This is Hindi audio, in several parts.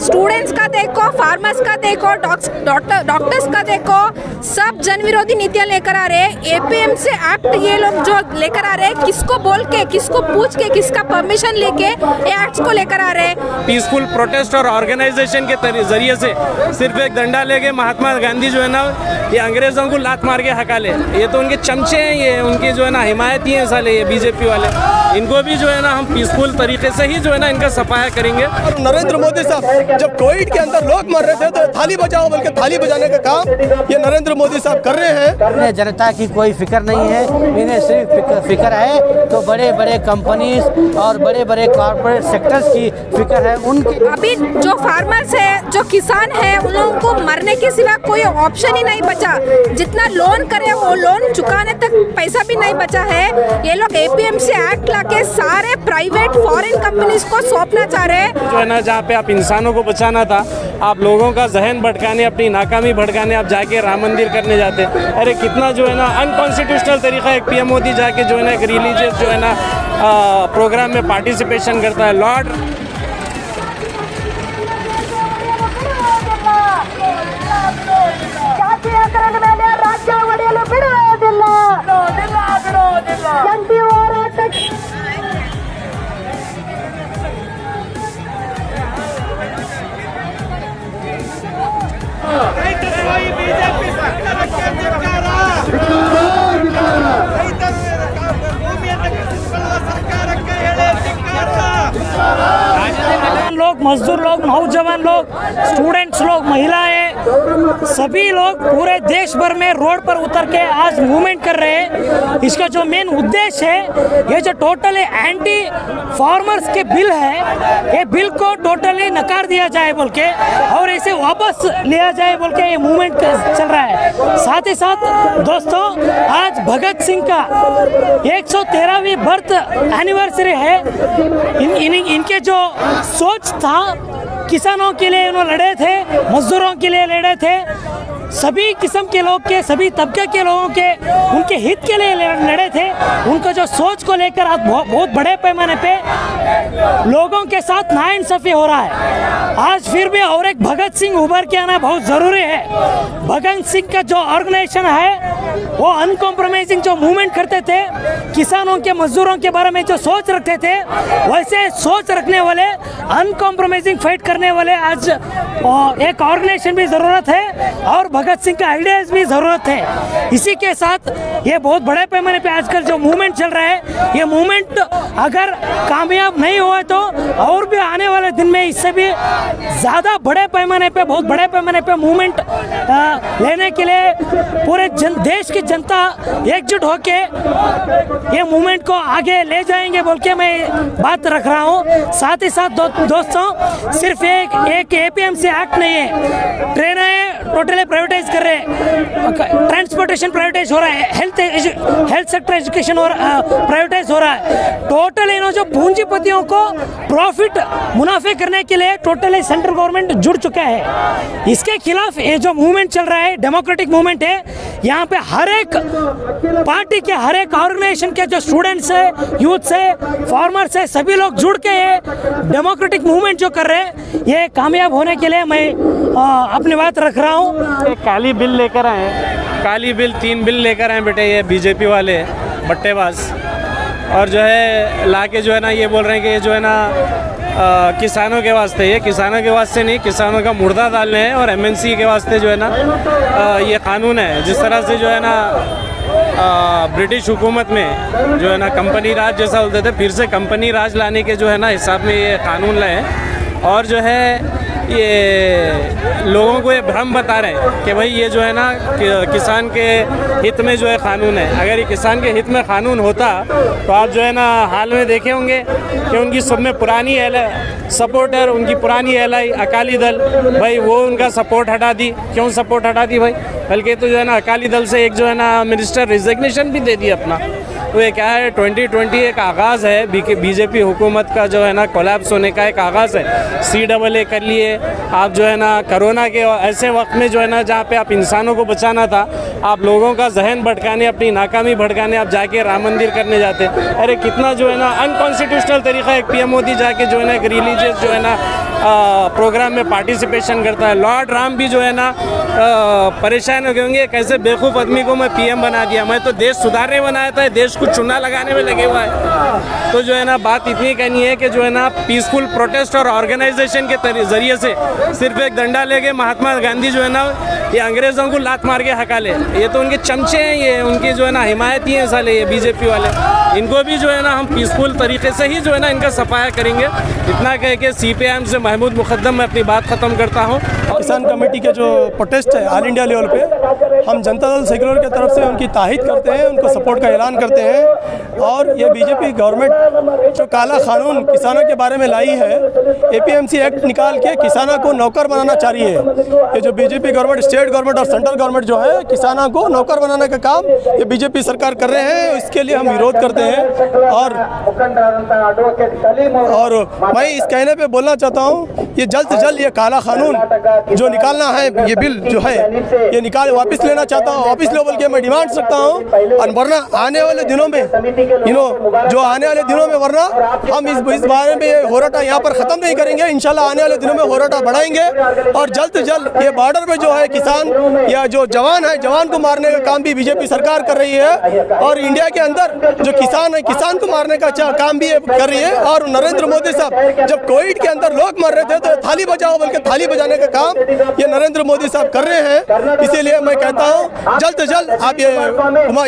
स्टूडेंट्स का देखो, फार्मर्स का देखो, डॉक्टर्स का देखो, सब जन विरोधी नीतियां लेकर आ रहे हैं। एपीएमसी एक्ट ये लोग जो लेकर आ रहे हैं, किसको बोल के, किसको पूछ के, किसका परमिशन लेके ये एक्ट्स को लेकर आ रहे हैं। पीसफुल प्रोटेस्ट और ऑर्गेनाइजेशन के जरिए से सिर्फ एक डंडा लेके महात्मा गांधी जो है ना, ये अंग्रेजों को लात मार के हका ले, ये तो उनके चमचे हैं, ये उनके जो है ना हिमायती हैं साले ये बीजेपी वाले। इनको भी जो है ना हम पीसफुल तरीके से ही जो है ना इनका सफाया करेंगे। नरेंद्र मोदी साहब जब कोविड के अंदर लोग मर रहे थे तो थाली बजाओ बल्कि थाली बजाने का काम ये नरेंद्र मोदी साहब कर रहे हैं। इन्हें जनता की कोई फिक्र नहीं है, इन्हें सिर्फ फिक्र है तो बड़े बड़े कंपनीज और बड़े बड़े कॉर्पोरेट सेक्टर्स की फिक्र है उनकी। अभी जो फार्मर्स है, जो किसान है, उन लोगों को मरने के सिवा कोई ऑप्शन ही नहीं बचा। जितना लोन करे वो लोन चुकाने तक पैसा भी नहीं बचा है। ये लोग एपीएमसी एक्ट लाके सारे प्राइवेट फॉरेन कंपनीज को सौंपना चाह रहे हैं। जो है ना जहाँ पे आप इंसानों को बचाना था, आप लोगों का जहन भटकाने, अपनी नाकामी भटकाने आप जाके राम मंदिर करने जाते। अरे कितना जो है ना अनकॉन्स्टिट्यूशनल तरीका है। पीएम मोदी जाके जो है ना एक रिलीजियस जो है ना प्रोग्राम में पार्टिसिपेशन करता है। लॉर्ड लोग, मजदूर लोग, नौजवान लोग, स्टूडेंट्स लोग, महिलाएं, सभी लोग पूरे देश भर में रोड पर उतर के आज मूवमेंट कर रहे हैं। इसका जो मेन उद्देश्य है, ये जो टोटली एंटी फार्मर्स के बिल है, ये बिल को टोटली नकार दिया जाए बोल के और इसे वापस लिया जाए बोल के ये मूवमेंट चल रहा है। साथ ही साथ दोस्तों, आज भगत सिंह का 113वीं बर्थ एनिवर्सरी है। इनके जो सोच था, किसानों के लिए उन्होंने लड़े थे, मजदूरों के लिए लड़े थे, सभी किस्म के लोग के, सभी तबके के लोगों के, उनके हित के लिए लड़े थे। उनको जो सोच को लेकर आज बहुत बड़े पैमाने पे लोगों के साथ नाइंसाफी हो रहा है। आज फिर भी और एक भगत सिंह उभर के आना बहुत ज़रूरी है। भगत सिंह का जो ऑर्गेनाइजेशन है वो अनकॉम्प्रोमाइजिंग जो मूवमेंट करते थे, किसानों के, मजदूरों के बारे में जो सोच रखते थे, वैसे सोच रखने वाले, अनकॉम्प्रोमाइजिंग फाइट करने वाले आज एक ऑर्गेनाइजेशन भी ज़रूरत है और भगत सिंह का आइडियाज़ भी ज़रूरत है। इसी के साथ ये बहुत बड़े पैमाने पे आजकल जो मूवमेंट चल रहा है, ये मूवमेंट अगर कामयाब नहीं हुआ तो और भी आने वाले दिन में इससे भी ज़्यादा बड़े पैमाने पे, बहुत बड़े पैमाने पे मूवमेंट लेने के लिए पूरे देश की जनता एकजुट होके ये मूवमेंट को आगे ले जाएंगे बोल के मैं बात रख रहा हूँ। साथ ही साथ दोस्तों, सिर्फ एक एपीएमसी एक्ट नहीं है, ट्रेनें टोटली प्राइवेटाइज कर रहे हैं, ट्रांसपोर्टेशन प्राइवेटाइज हो रहा है, हेल्थ सेक्टर एजुकेशन प्राइवेटाइज हो रहा है। टोटली इन्होंने जो पूंजीपतियों को प्रॉफिट मुनाफे करने के लिए टोटली सेंट्रल गवर्नमेंट जुड़ चुका है। इसके खिलाफ ये जो मूवमेंट चल रहा है, डेमोक्रेटिक मूवमेंट है। यहाँ पे हर एक पार्टी के, हर एक ऑर्गेनाइजेशन के जो स्टूडेंट्स है, यूथ है, फार्मर्स है, सभी लोग जुड़ के ये डेमोक्रेटिक मूवमेंट जो कर रहे हैं, ये कामयाब होने के लिए मैं अपनी बात रख रहा हूँ। काली बिल लेकर आए, काली बिल 3 बिल लेकर आए बेटे, ये बीजेपी वाले बट्टेबाज, और जो है लाके जो है ना ये बोल रहे हैं कि ये जो है ना किसानों के वास्ते, ये किसानों के वास्ते नहीं, किसानों का मुर्दा डालने हैं और एमएनसी के वास्ते जो है ना ये कानून है। जिस तरह से जो है ना ब्रिटिश हुकूमत में जो है ना कंपनी राज जैसा बोलते थे, फिर से कंपनी राज लाने के जो है ना हिसाब में ये कानून लाए और जो है ये लोगों को ये भ्रम बता रहे हैं कि भाई ये जो है ना किसान के हित में जो है कानून है। अगर ये किसान के हित में कानून होता तो आप जो है ना हाल में देखे होंगे कि उनकी सब में पुरानी सपोर्टर, उनकी पुरानी एलआई अकाली दल, भाई वो उनका सपोर्ट हटा दी। क्यों सपोर्ट हटा दी भाई? बल्कि तो जो है ना अकाली दल से एक जो है ना मिनिस्टर रिजिग्नेशन भी दे दी अपना। तो ये क्या है, 2020 एक आगाज़ है बीजेपी हुकूमत का जो है ना कोलैप्स होने का एक आगाज़ है। CAA कर लिए आप जो है ना कोरोना के ऐसे वक्त में जो है ना जहाँ पे आप इंसानों को बचाना था, आप लोगों का जहन भटकाने, अपनी नाकामी भटकाने आप जाके राम मंदिर करने जाते। अरे कितना जो है ना अनकॉन्स्टिट्यूशनल तरीका है। पीएम मोदी जाके जो है ना एक रिलीजियस जो है ना प्रोग्राम में पार्टिसिपेशन करता है। लॉर्ड राम भी जो है ना परेशान हो गए होंगे, कैसे बेवकूफ़ आदमी को मैं पीएम बना दिया, मैं तो देश सुधारने बनाया था, देश को चुना लगाने में लगे हुआ है। तो जो है ना बात इतनी कहनी है कि जो है ना पीसफुल प्रोटेस्ट और ऑर्गेनाइजेशन के जरिए से सिर्फ एक डंडा लेके महात्मा गांधी जो है ना ये अंग्रेज़ों को लात मार के हका ले, ये तो उनके चमचे हैं, ये उनके जो है ना हिमायती हैं साले ये बीजेपी वाले। इनको भी जो है ना हम पीसफुल तरीके से ही जो है ना इनका सफाया करेंगे। इतना कह के CPIM से महमूद मुकद्दम मैं अपनी बात ख़त्म करता हूँ। किसान कमेटी के जो प्रोटेस्ट है ऑल इंडिया लेवल पे, हम जनता दल सेक्युलर की तरफ से उनकी ताहीद करते हैं, उनको सपोर्ट का ऐलान करते हैं। और ये बीजेपी गवर्नमेंट जो काला कानून किसानों के बारे में लाई है, APMC एक्ट निकाल के किसानों को नौकर बनाना चाह रही है। ये जो बीजेपी गवर्नमेंट, स्टेट गवर्नमेंट और सेंट्रल गवर्नमेंट जो है किसानों को नौकर बनाने का काम ये बीजेपी सरकार कर रहे हैं, इसके लिए हम विरोध करते हैं। और मैं इस कहने पे बोलना चाहता हूँ, ये जल्द से जल्द ये काला कानून जो निकालना है, ये बिल जो है ये निकाल वापस लेना चाहता हूँ, वापस लो बोल के मैं डिमांड सकता हूँ। और वरना आने वाले दिनों में जो आने वाले दिनों में वरना हम इस बारे में होराटा यहाँ पर ख़त्म नहीं करेंगे। इंशाल्लाह आने वाले दिनों में होराटा बढ़ाएंगे और जल्द से जल्द ये बॉर्डर पे जो है किसान या जो जवान है, जवान को मारने का काम भी बीजेपी सरकार कर रही है। और इंडिया के अंदर जो किसान है, किसान को मारने का काम भी कर रही है। और नरेंद्र मोदी साहब जब कोविड के अंदर लोग मर रहे थे तो थाली बजाओ बोल के थाली बजाने का काम ये नरेंद्र मोदी साहब कर रहे हैं। इसीलिए मैं कहता हूँ जल्द से जल्द आप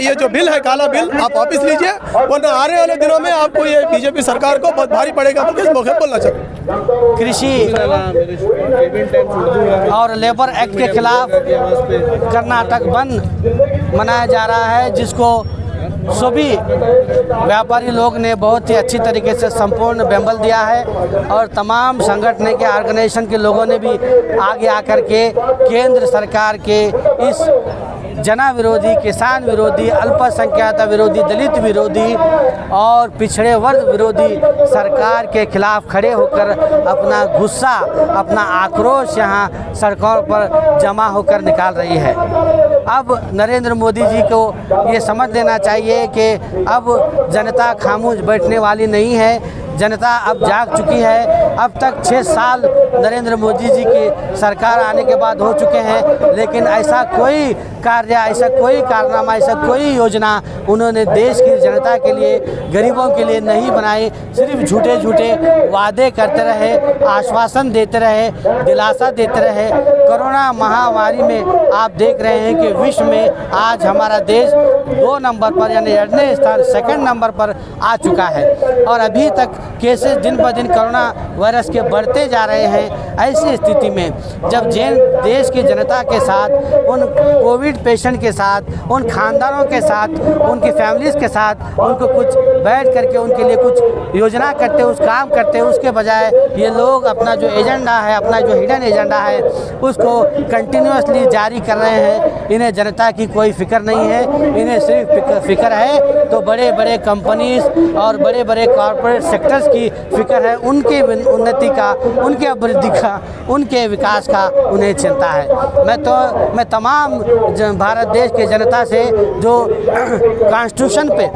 ये जो बिल है काला बिल आप वापस लीजिए, वरना आने वाले दिनों में आपको ये बीजेपी सरकार को बहुत भारी पड़ेगा बोल के इस मौके बोलना चाहिए। कृषि और लेबर एक्ट के खिलाफ कर्नाटक बंद मनाया जा रहा है, जिसको सभी व्यापारी लोग ने बहुत ही अच्छी तरीके से संपूर्ण बेंबल दिया है। और तमाम संगठन के ऑर्गेनाइजेशन के लोगों ने भी आगे आकर के केंद्र सरकार के इस जना विरोधी, किसान विरोधी, अल्पसंख्यक विरोधी, दलित विरोधी और पिछड़े वर्ग विरोधी सरकार के खिलाफ खड़े होकर अपना गुस्सा, अपना आक्रोश यहाँ सड़कों पर जमा होकर निकाल रही है। अब नरेंद्र मोदी जी को ये समझ लेना चाहिए कि अब जनता खामोश बैठने वाली नहीं है, जनता अब जाग चुकी है। अब तक 6 साल नरेंद्र मोदी जी की सरकार आने के बाद हो चुके हैं, लेकिन ऐसा कोई कार्य, ऐसा कोई कारनामा, ऐसा कोई योजना उन्होंने देश की जनता के लिए, गरीबों के लिए नहीं बनाई। सिर्फ झूठे झूठे वादे करते रहे, आश्वासन देते रहे, दिलासा देते रहे। कोरोना महामारी में आप देख रहे हैं कि विश्व में आज हमारा देश 2 नंबर पर यानी अगले स्थान 2nd नंबर पर आ चुका है। और अभी तक केसेस दिन ब दिन कोरोना वायरस के बढ़ते जा रहे हैं। ऐसी स्थिति में जब देश की जनता के साथ, उन कोविड पेशेंट के साथ, उन खानदानों के साथ, उनकी फैमिलीज़ के साथ उनको कुछ बैठ करके उनके लिए कुछ योजना करते, उस काम करते, उसके बजाय ये लोग अपना जो एजेंडा है, अपना जो हिडन एजेंडा है उसको कंटिन्यूसली जारी कर रहे हैं। इन्हें जनता की कोई फिक्र नहीं है, इन्हें सिर्फ फिक्र है तो बड़े बड़े कंपनीज और बड़े बड़े कॉरपोरेट सेक्टर्स की फिक्र है, उनके उन्नति का, उनके अभिवृद्धि का, उनके विकास का उन्हें चिंता है। मैं तमाम भारत देश के जनता से जो कॉन्स्टिट्यूशन पे,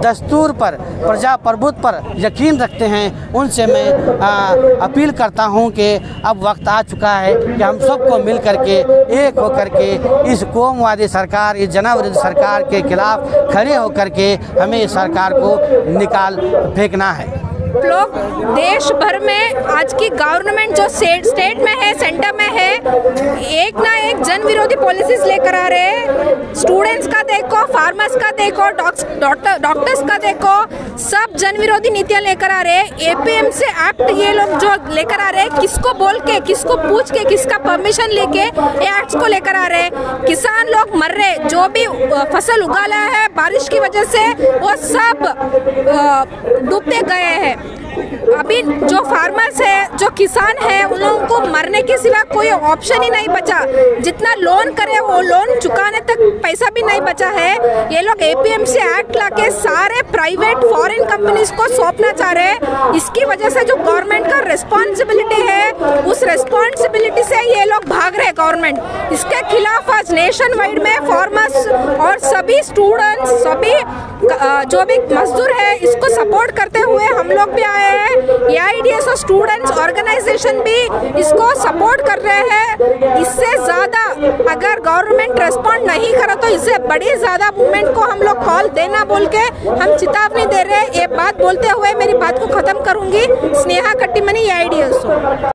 दस्तूर पर, प्रजाप्रभुत्व पर यकीन रखते हैं, उनसे मैं अपील करता हूं कि अब वक्त आ चुका है कि हम सबको मिल करके, एक होकर के इस कोमवादी सरकार, इस जना विरोधी सरकार के खिलाफ खड़े होकर के हमें इस सरकार को निकाल फेंकना है। लोग देश भर में आज की गवर्नमेंट जो स्टेट में है, सेंटर में है, एक ना एक जन विरोधी पॉलिसीज लेकर आ रहे हैं। स्टूडेंट्स का देखो, फार्मर्स का देखो, डॉक्टर्स का देखो, सब जन विरोधी नीतियां लेकर आ रहे हैं। APMC एक्ट ये लोग जो लेकर आ रहे हैं, किसको बोल के, किसको पूछ के, किसका परमिशन लेके ये एक्ट्स को लेकर आ रहे हैं। किसान लोग मर रहे, जो भी फसल उगाला है बारिश की वजह से वो सब डूबते गए हैं। अभी जो फार्मर्स है, जो किसान है, उन लोगों को मरने के सिवा कोई ऑप्शन ही नहीं बचा। जितना लोन करे वो लोन चुकाने तक पैसा भी नहीं बचा है। ये लोग APMC एक्ट लाके सारे प्राइवेट फॉरेन कंपनीज को सौंपना चाह रहे हैं। इसकी वजह से जो गवर्नमेंट का रिस्पॉन्सिबिलिटी है, उस रिस्पॉन्सिबिलिटी से ये लोग भाग रहे गवर्नमेंट। इसके खिलाफ आज नेशन वाइड में फार्मर्स और सभी स्टूडेंट्स, सभी जो भी मजदूर है, इसको सपोर्ट करते हुए हम लोग भी आए हैं। AIDS और स्टूडेंट्स ऑर्गेनाइजेशन भी इसको सपोर्ट कर रहे हैं। इससे ज़्यादा अगर गवर्नमेंट रेस्पॉन्ड नहीं करे तो इससे बड़ी ज़्यादा मूवमेंट को हम लोग कॉल देना बोल के हम चेतावनी दे रहे हैं। ये बात बोलते हुए मेरी बात को ख़त्म करूँगी। स्नेहा कट्टीमनी, AIDS।